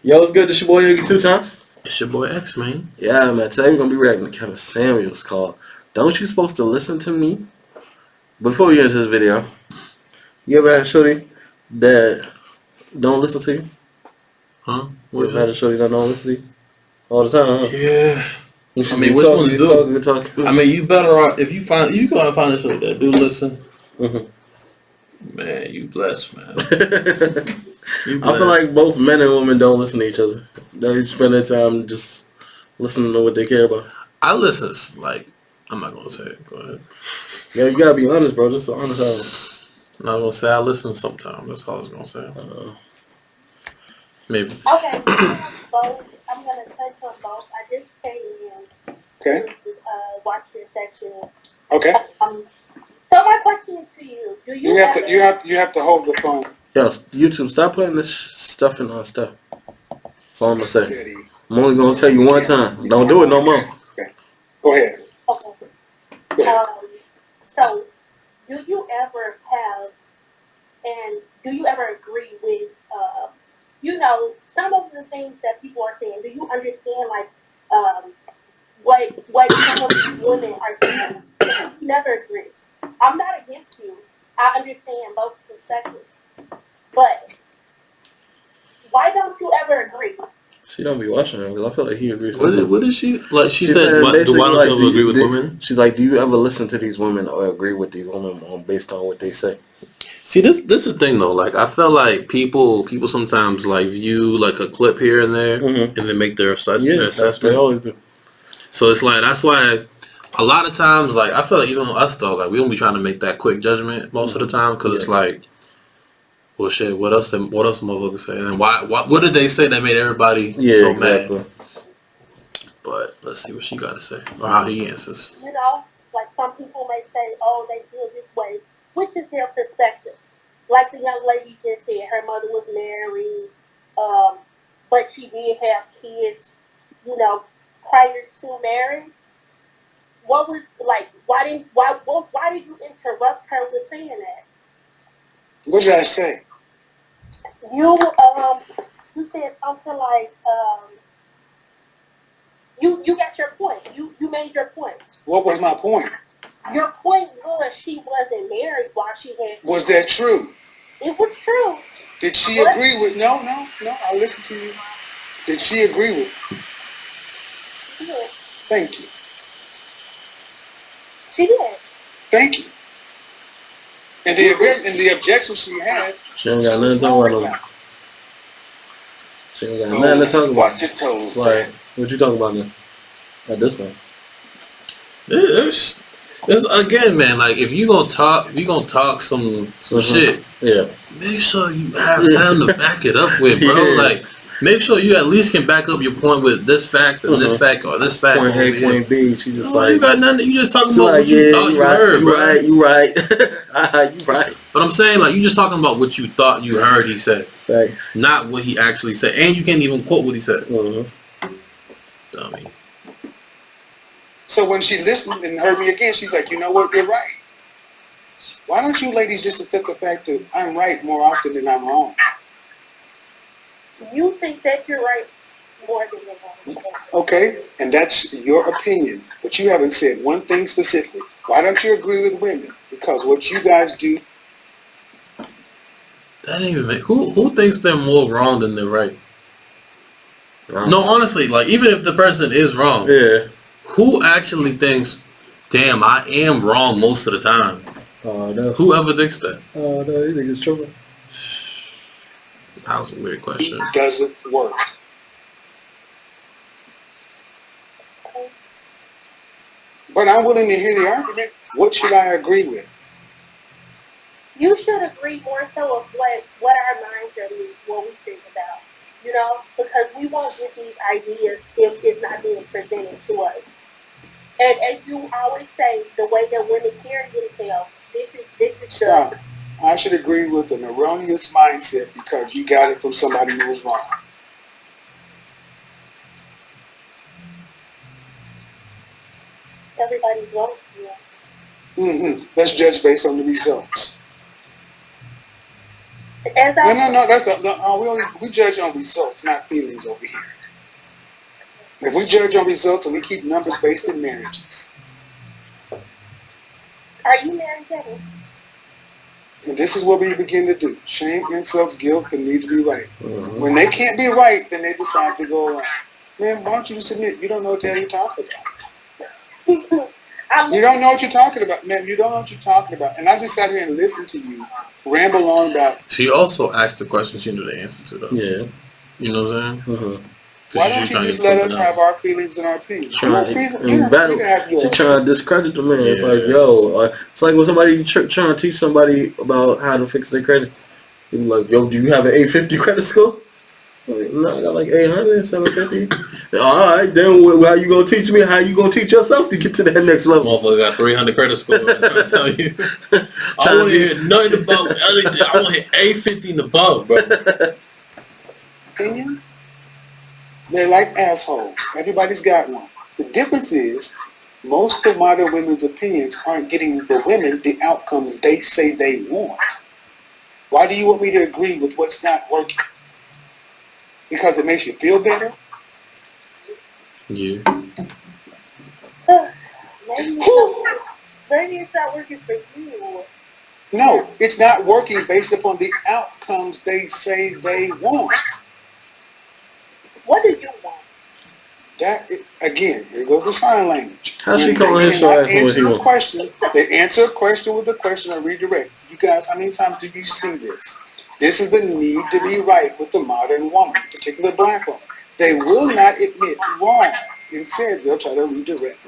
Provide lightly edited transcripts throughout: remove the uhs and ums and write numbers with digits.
Yo, what's good? This your boy Yogi 2 times. It's your boy X, man. Yeah, man. Today we're gonna be reacting to Kevin Samuels called "Don't You Supposed to Listen to Me?" Before we get into this video, you ever had a shorty that don't listen to you? Huh? You ever had a shorty that don't listen to you all the time? Huh? Yeah. I mean, which ones do? Talking. I mean, you better off if you gotta find a shorty that do listen. Man, you blessed, man. You I feel like both men and women don't listen to each other. They spend their time just listening to what they care about. I listen. Like, I'm not gonna say it. Go ahead. Yeah, you gotta be honest, bro. Just honest out. I'm not gonna say I listen sometimes. That's all I was gonna say. Maybe. Okay, both. I'm gonna touch on both. I just came in to watch this session. Okay. So my question to you: do you have to hold the phone? Yes, YouTube, stop putting this stuff in our stuff. That's all I'm gonna say. Steady. I'm only gonna tell you one time. Don't do it no more. Okay. Go ahead. Okay. So, do you ever have, and do you ever agree with, some of the things that people are saying? Do you understand, like, what some of these women are saying? You never agree. I'm not against you. I understand both perspectives. But why don't you ever agree? She don't be watching him because I feel like he agrees. What did she like? She said, why don't you ever agree with women? She's like, do you ever listen to these women or agree with these women based on what they say? See, this is the thing though. Like, I feel like people sometimes like view like a clip here and there, and then make their assessment. Yeah, that's what they always do. So it's like that's why a lot of times, like I feel like even us though, like we don't be trying to make that quick judgment most of the time because it's like, well, shit. What else motherfuckers say? And what did they say that made everybody so mad? But let's see what she got to say or how he answers. Like some people may say, oh, they feel this way, which is their perspective. Like the young lady just said, her mother was married, but she did have kids, prior to marriage. What was like? Why did you interrupt her with saying that? What did I say? You said something like you got your point. You made your point. What was my point? Your point was she wasn't married while she had. Was that true? It was true. Did she agree with? No. I listened to you. Did she agree with? She did. Thank you. She did. Thank you. And the objection she had. She ain't got nothing to talk about. She ain't got nothing to talk about. Watch your toes. Like, what you talking about now? At this point. It's again, man. Like if you gonna talk some shit. Yeah. Make sure you have something to back it up with, bro. Like make sure you at least can back up your point with this fact and this fact or this fact. Point A, point B. She just like you got nothing. You just talking about what you thought you heard, bro. You right. You right. But I'm saying like you just talking about what you thought you heard he said. Thanks. Not what he actually said, and you can't even quote what he said. Dummy. So when she listened and heard me again, she's like, you know what, you're right. Why don't you ladies just accept the fact that I'm right more often than I'm wrong? You think that you're right more than you're wrong. Okay, and that's your opinion. But you haven't said one thing specifically. Why don't you agree with women? Because what you guys do. That ain't even make who thinks they're more wrong than they're right? No, honestly, like even if the person is wrong, who actually thinks, damn, I am wrong most of the time? No. Whoever thinks that? No, you think it's true? That was a weird question. It doesn't work. But I'm willing to hear the argument. What should I agree with? You should agree more so of what our mindset is, what we think about. Because we won't get these ideas if it's not being presented to us. And as you always say, the way that women carry themselves, this is Stop. I should agree with an erroneous mindset because you got it from somebody who was wrong. Everybody's wrong. Let's judge based on the results. As I No. That's we judge on results, not feelings over here. If we judge on results and we keep numbers based in marriages, are you married, Kevin? and this is what we begin to do: shame, insults, guilt, and need to be right. Mm-hmm. When they can't be right, then they decide to go around. Man, why don't you just admit you don't know what the hell you're talking about? You don't know what you're talking about, man. You don't know what you're talking about. And I just sat here and listened to you ramble on about. She also asked the question she knew the answer to, though. Yeah. You know what I'm saying? Mm-hmm. Why don't you just let us have our feelings and our opinions? She's trying to discredit the man. Yeah. It's like, yo, it's like when somebody trying to teach somebody about how to fix their credit. You're like, yo, do you have an 850 credit score? Like, no, I got like 800, 750. All right, then how you gonna teach me? How you gonna teach yourself to get to that next level? Motherfucker got 300 credit score. I'm trying to tell you. I want to hear nothing about anything. I want to hit 850 and above, bro. Opinion? They're like assholes. Everybody's got one. The difference is most of modern women's opinions aren't getting the women the outcomes they say they want. Why do you want me to agree with what's not working? Because it makes you feel better? Yeah. Maybe it's not working for you. No, it's not working based upon the outcomes they say they want. What do you want? Again, here goes the sign language. How's she calling his ass answer a question? They answer a question with a question or redirect. You guys, how many times do you see this? This is the need to be right with the modern woman, particularly black woman. They will not admit wrong. Instead, they'll try to redirect.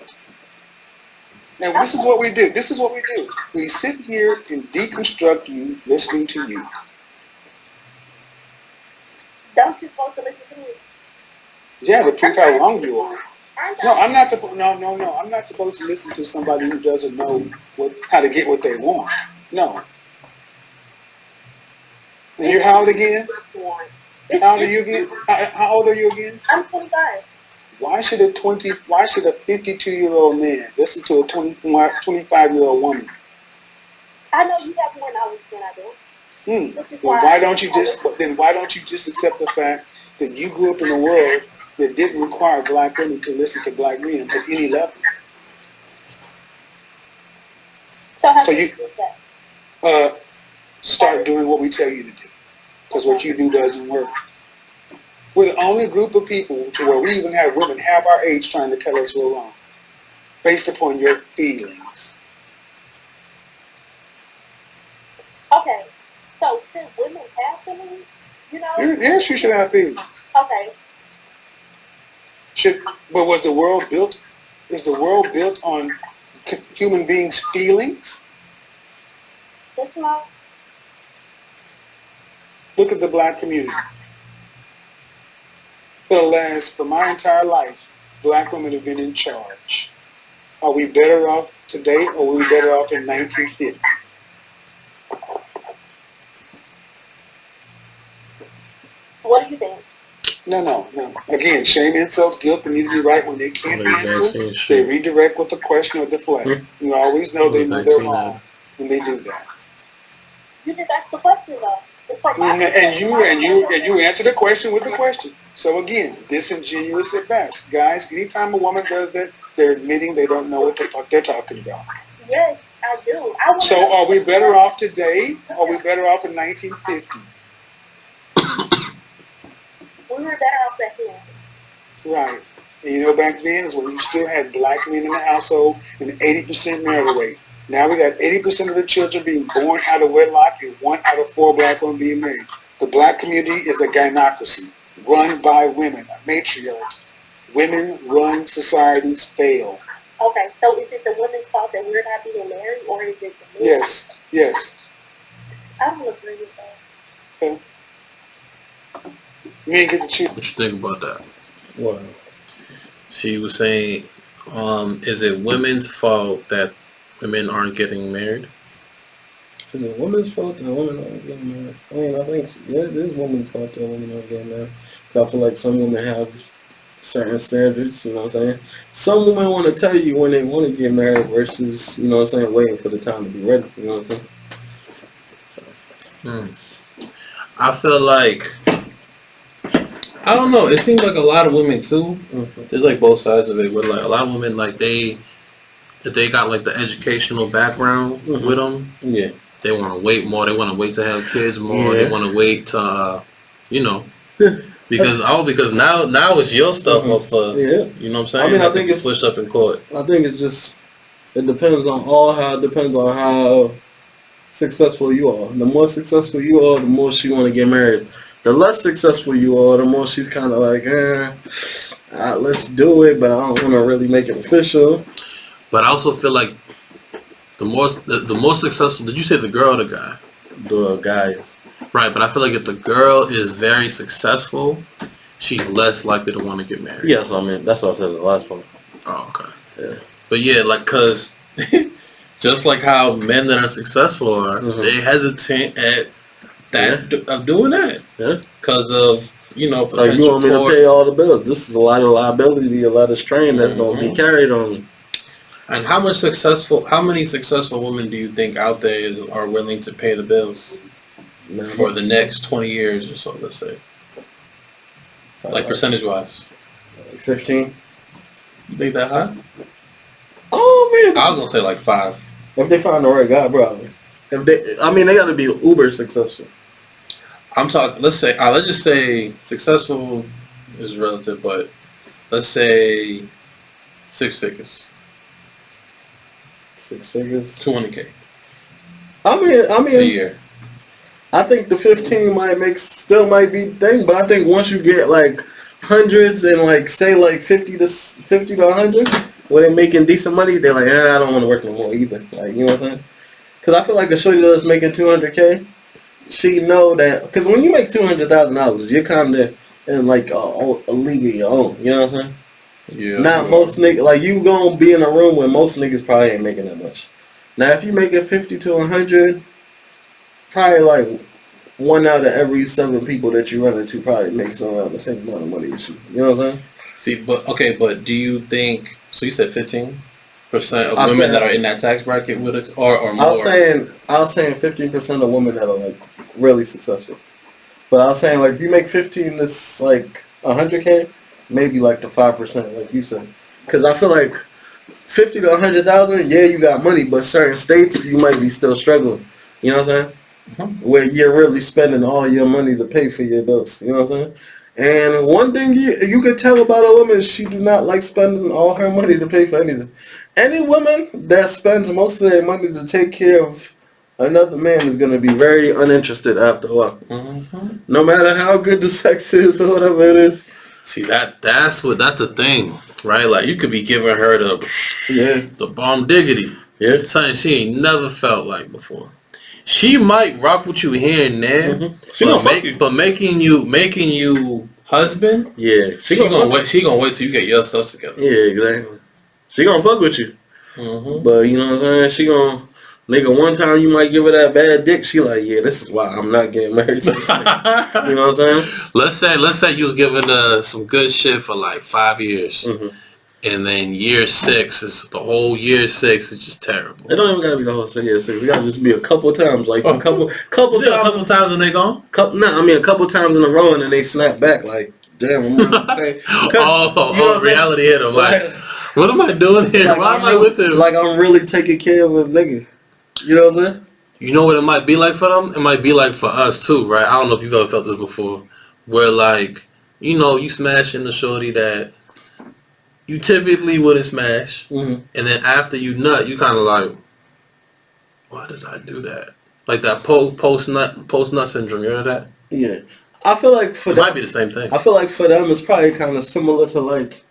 Now, this is what we do. This is what we do. We sit here and deconstruct you, listening to you. Don't you supposed to listen to me? Yeah, to prove how wrong you are. No, I'm not supposed. No. I'm not supposed to listen to somebody who doesn't know how to get what they want. No. And you're how old again? How old are you again? How old are you again? I'm 25. Why should a 52-year-old man listen to a 25-year-old woman? I know you have more knowledge than I do. Then why don't you just accept the fact that you grew up in a world that didn't require black women to listen to black men at any level? So how do you do that? Start doing what we tell you to do, because what you do doesn't work. We're the only group of people to where we even have women half our age trying to tell us we're wrong, based upon your feelings. Okay, so should women have feelings? You know? Yes, you should have feelings. Okay. But was the world built? Is the world built on human beings' feelings? It's not. Look at the black community. For my entire life, black women have been in charge. Are we better off today, or were we better off in 1950? What do you think? No. Again, shame, insults, guilt, they need to be right. When they can't answer, they redirect with a question or deflect. You always know they know they're wrong when they do that. You just asked the question though. And you answer the question with the question. So again, disingenuous at best. Guys, anytime a woman does that, they're admitting they don't know what the fuck they're talking about. Yes, I do. So are we better off today, or are we better off in 1950? We were better off back then. Right. And back then is when you still had black men in the household and 80% marital rate. Now we got 80% of the children being born out of wedlock and 1 out of 4 black women being married. The black community is a gynocracy run by women, a matriarchy. Women run societies fail. Okay, so is it the women's fault that we're not being married, or is it the men? Yes. I don't agree with that. Okay. You ain't get to choose. What you think about that? What? She was saying, is it women's fault that women aren't getting married? Is it women's fault that women aren't getting married? I mean, I think it is women's fault that women aren't getting married. Because I feel like some women have certain standards, you know what I'm saying? Some women want to tell you when they want to get married versus, you know what I'm saying, waiting for the time to be ready, you know what I'm saying? So. I feel like, I don't know. It seems like a lot of women too. There's like both sides of it. But like a lot of women, like if they got like the educational background with them, yeah, they want to wait more. They want to wait to have kids more. Yeah. They want to wait to, because now it's your stuff up for, yeah. you know what I'm saying? I mean, I That think can be it's switched up in court. I think it's just it depends on how successful you are. The more successful you are, the more she want to get married. The less successful you are, the more she's kind of like, let's do it, but I don't want to really make it official. But I also feel like the more successful. Did you say the girl or the guy? The guys. Right, but I feel like if the girl is very successful, she's less likely to want to get married. Yeah, so I mean, that's what I said in the last part. Oh, okay. Yeah. But yeah, like, cause just like how men that are successful are, they hesitate at that of doing that. Yeah. Because of potential like you want me to pay all the bills. This is a lot of liability, a lot of strain that's going to be carried on me. And how many successful women do you think out there are willing to pay the bills for the next 20 years or so? Let's say, like percentage wise, 15. You think that high? Oh man, I was gonna say like 5. If they find the right guy, probably. They got to be uber successful. I'm talking. Let's just say successful is relative, but let's say 6 figures. 6 figures. 200K. I mean, a year. I think the 15 still might be the thing, but I think once you get like hundreds and like say like 50 to 100, where they're making decent money, they're like, I don't want to work no more either. Like, you know what I'm saying? Because I feel like a shorty that's making 200K, she know that, because when you make $200,000, you're kind of in like a league of your own. You know what I'm saying? Yeah. Not most niggas, like you gonna be in a room where most niggas probably ain't making that much. Now if you make it 50 to 100, probably like 1 out of every 7 people that you run into probably makes around the same amount of money as you. You know what I'm saying? See, but do you think, so you said 15% of women that are in that tax bracket with us, or more? I was saying 15% of women that are like really successful. But I was saying like if you make 15 to like 100K, maybe like the 5%, like you said. Because I feel like 50 to 100,000, yeah, you got money, but certain states you might be still struggling. You know what I'm saying? Mm-hmm. Where you're really spending all your money to pay for your bills. You know what I'm saying? And one thing you could tell about a woman, she do not like spending all her money to pay for anything. Any woman that spends most of their money to take care of another man is going to be very uninterested after a while. Mm-hmm. No matter how good the sex is or whatever it is. See, that's the thing, right? Like you could be giving her the bomb diggity. Yeah. Something she ain't never felt like before. She might rock with you here and there, but making you husband, yeah, she gonna wait till you get your stuff together. Yeah, exactly. She gonna fuck with you, but you know what I'm saying? She gonna nigga. One time you might give her that bad dick. She like, yeah, this is why I'm not getting married to this nigga. You know what I'm saying? Let's say you was giving some good shit for like 5 years. Mm-hmm. And then year 6 is the whole year 6 is just terrible. It don't even gotta be the whole year 6. It gotta just be a couple times, like a couple times when they gone. A couple times in a row, and then they snap back. Like, damn, I'm not okay. Reality hit them. Like, what am I doing here? Like, why am I with him? Like I'm really taking care of a nigga. You know what I'm saying? You know what it might be like for them? It might be like for us too, right? I don't know if you've ever felt this before, where like you smashing the shorty that you typically wouldn't smash, and then after you nut, you kind of like, why did I do that? Like that post nut syndrome. You heard that? Yeah, I feel like it might be the same thing. I feel like for them, it's probably kind of similar to like,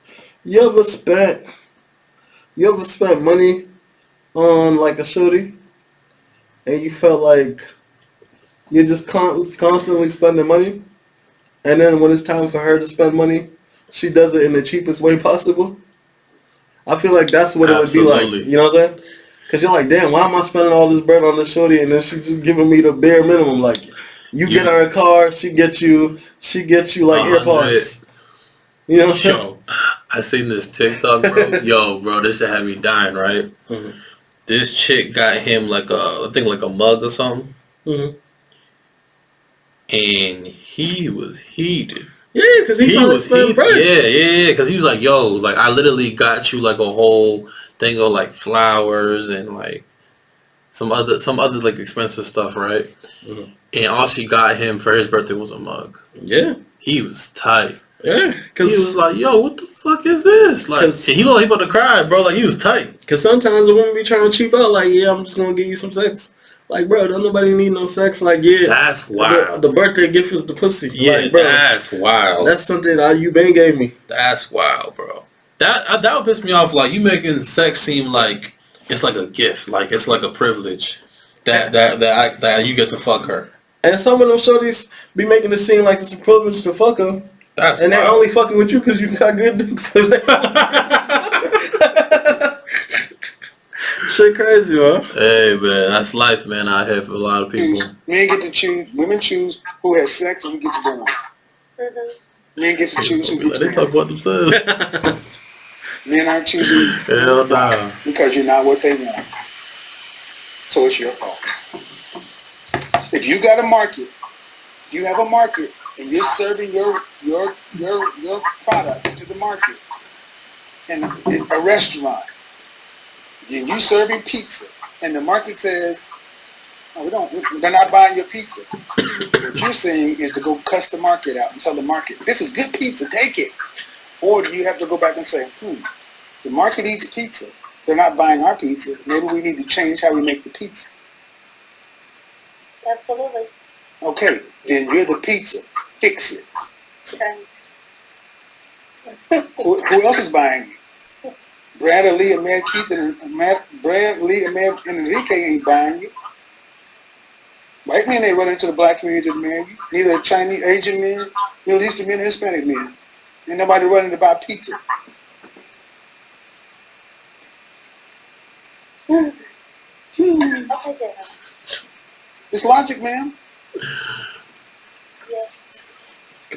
you ever spent money on like a shorty, and you felt like you're just constantly spending money, and then when it's time for her to spend money, she does it in the cheapest way possible. I feel like that's what it would be like. You know what I'm saying? Because you're like, damn, why am I spending all this bread on this shorty, and then she's just giving me the bare minimum? Like, you get her a car, she gets you like AirPods. You know what I'm saying? Yo, I seen this TikTok, bro. Bro, this shit had me dying, right? Mm-hmm. This chick got him like a mug or something. Mm-hmm. and he was heated. Yeah, because he was heated. Yeah, because he was like, yo, like, I literally got you, like, a whole thing of, like, flowers and, like, some other like, expensive stuff, right? Mm-hmm. And all she got him for his birthday was a mug. Yeah. He was tight. Yeah, because he was like, "Yo, what the fuck is this?" Like, and he looked like he about to cry, bro. Like, he was tight. Because sometimes the women be trying to cheap out. Like, yeah, I'm just gonna give you some sex. Like, bro, don't nobody need no sex. Like, yeah, that's wild. The birthday gift is the pussy. Yeah, like, bro, that's wild. That's something that you been gave me. That's wild, bro. That would piss me off. Like, you making sex seem like it's like a gift, like it's like a privilege that you get to fuck her. And some of them shorties be making it seem like it's a privilege to fuck them. They're only fucking with you because you got good dick. Shit crazy, man. Hey, man, that's life, man, out here for a lot of people. Men get to choose. Women choose who has sex and who gets born. Men get to choose who gets born. They talk about themselves. Men aren't choosing. Hell nah. Because you're not what they want. So it's your fault. If you got a market, if you have a market and you're serving your products to the market in a restaurant, and you serving pizza, and the market says, "Oh, they're not buying your pizza." What you're saying is to go cuss the market out and tell the market, "This is good pizza, take it." Or do you have to go back and say, the market eats pizza. They're not buying our pizza. Maybe we need to change how we make the pizza. Absolutely. Okay, then you're the pizza. Fix it. Okay. Who else is buying you? Brad, Lee, and Enrique ain't buying you. White men ain't running to the black community to marry you. Neither Chinese, Asian men, Middle Eastern men, or Hispanic men. Ain't nobody running to buy pizza. Okay, it's logic, ma'am. Yeah.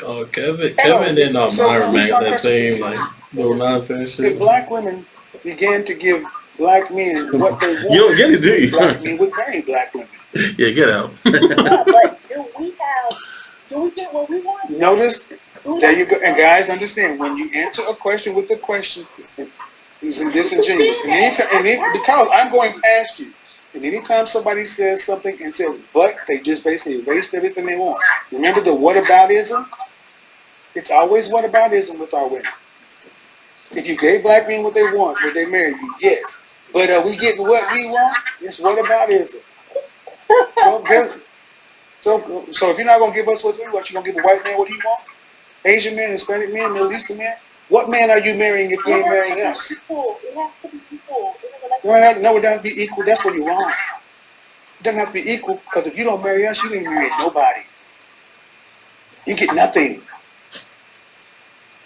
Oh, Kevin didn't know Myron make that same like little nonsense shit. If black women began to give black men what they want, you don't get it, do you? Black men would marry black women. Yeah, get out. Yeah, but do we get what we want? Notice, there you go. And guys, understand, when you answer a question with a question, he's disingenuous. Because I'm going past you. And anytime somebody says something and says, but, they just basically erased everything they want. Remember the whataboutism? It's always whataboutism with our women. If you gave black men what they want, would they marry you? Yes. But are we getting what we want? It's whataboutism. So if you're not going to give us what we want, you're going to give a white man what he wants? Asian man, Hispanic man, Middle Eastern man? What man are you marrying if you ain't marrying us? It has to be equal. No, it doesn't have to be equal. That's what you're wrong. It doesn't have to be equal because if you don't marry us, you ain't married nobody. You get nothing.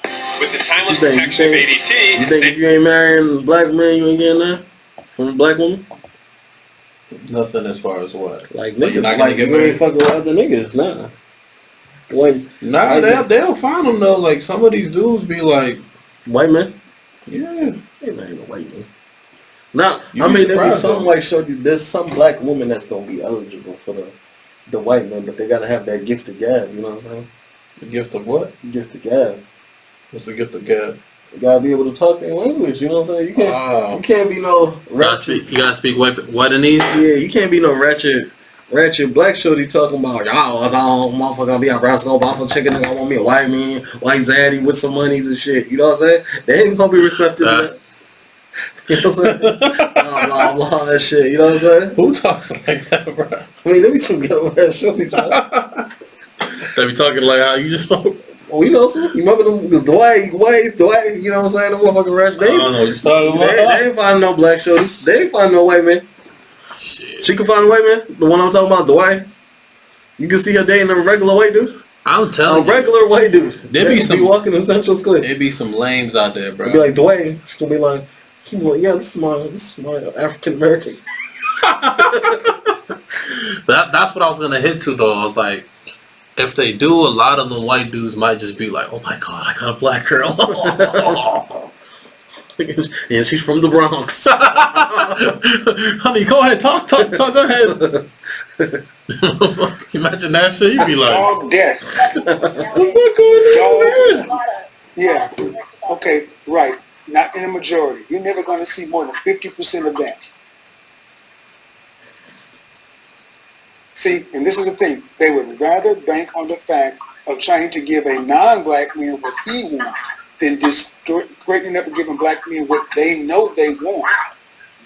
With the timeless protection of ADT, you think if you ain't marrying a black man, you ain't getting that from a black woman? Nothing as far as what? Like niggas, like you ain't fucking with other niggas, nah. They'll find them though. Like some of these dudes be like white men. Yeah, they marrying a white man. Now, I mean, there's some white shorty. There's some black woman that's gonna be eligible for the white man, but they gotta have that gift of gab. You know what I'm saying? The gift of what? Gift of gab. What's the gift of gab? You gotta be able to talk their language. You know what I'm saying? You can't be no ratchet. You gotta speak whitenese. Yeah, you can't be no ratchet black shorty talking about y'all. Motherfucker gonna be out Brasco, buffalo chicken. Nigga want me a white man, white zaddy with some monies and shit. You know what I'm saying? They ain't gonna be respected. You know what I'm saying? Blah, blah, that shit. You know what I'm saying? Who talks like that, bro? I mean, there be some ghetto ass shorties, man. They be talking like how you just spoke. Oh, you know what I'm saying? You remember them, Dwight, you know what I'm saying? Them motherfucking ratchet. I don't know what you're talking about. They ain't find no black shorties. They ain't find no white man. Shit. She can find a white man. The one I'm talking about, Dwight. You can see her dating a regular white dude. I'm telling you. A regular white dude. There be some walking in Central Square. There be some lames out there, bro. Be like, Dwayne. She's gonna be like, yeah, this is my African American. That's what I was gonna hit to though. I was like, if they do, a lot of them white dudes might just be like, oh my god, I got a black girl. And she's from the Bronx. Honey, go ahead, talk, go ahead. Imagine that shit, you be like, Dog death. What's Yeah. Okay, right. Not in a majority. You're never going to see more than 50% of that. See, and this is the thing. They would rather bank on the fact of trying to give a non-black man what he wants than straightening up and giving black men what they know they want.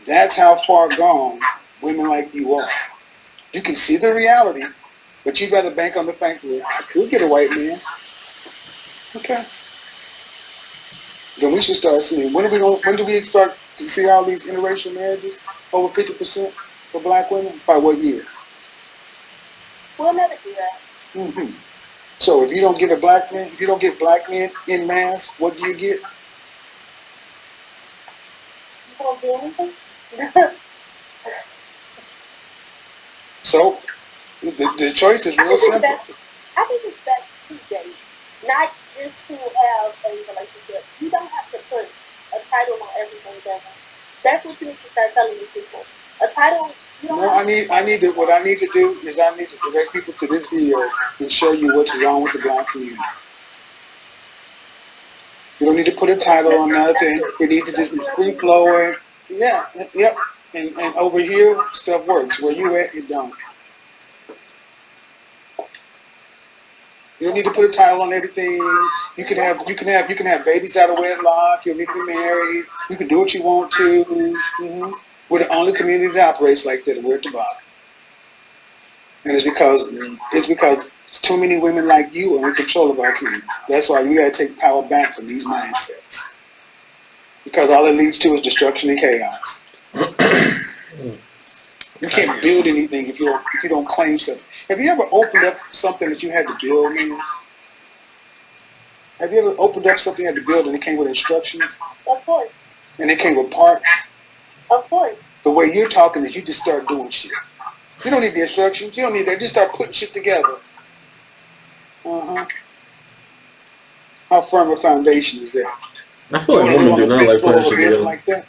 That's how far gone women like you are. You can see the reality, but you'd rather bank on the fact that I could get a white man. Okay. Then we should start seeing. When do we start to see all these interracial marriages? Over 50% for black women? By what year? We'll never do that. Mm-hmm. So if you don't get a black man, if you don't get black men in mass, what do you get? You won't do anything? So the choice is real simple. I think it's best to date, not just to have a relationship. You don't have to put a title on everything, Devin. That's what you need to start telling these people. A title. No, what I need to do is I need to direct people to this video and show you what's wrong with the black community. You don't need to put a title on nothing. It needs to just be free flowing. Yeah, yep. And over here, stuff works. Where you at, it don't. You don't need to put a title on everything. You can have babies out of wedlock. You don't need to be married. You can do what you want to. Mm-hmm. We're the only community that operates like that. We're at the bottom, and it's because too many women like you are in control of our community. That's why we got to take power back from these mindsets, because all it leads to is destruction and chaos. You can't build anything if you don't claim something. Have you ever opened up something that you had to build, man? Have you ever opened up something you had to build and it came with instructions? Of course. And it came with parts? Of course. The way you're talking is you just start doing shit. You don't need the instructions. You don't need that. Just start putting shit together. Uh-huh. How firm a foundation is that? I feel like women do not like putting shit together. Like that?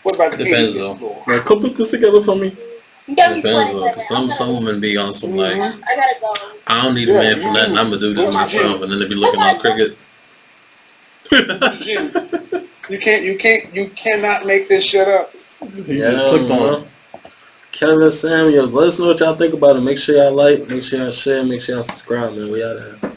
What about the Depends though. Like, come put this together for me. You got me Depends sweating, though, Devin. cause some women be on some like, I gotta go. I don't need a man for nothing. I'm gonna do this myself, and then they be looking all cricket. You cannot make this shit up. He just clicked on. Kevin Samuels, let us know what y'all think about it. Make sure y'all like, make sure y'all share, make sure y'all subscribe, man. We out of here.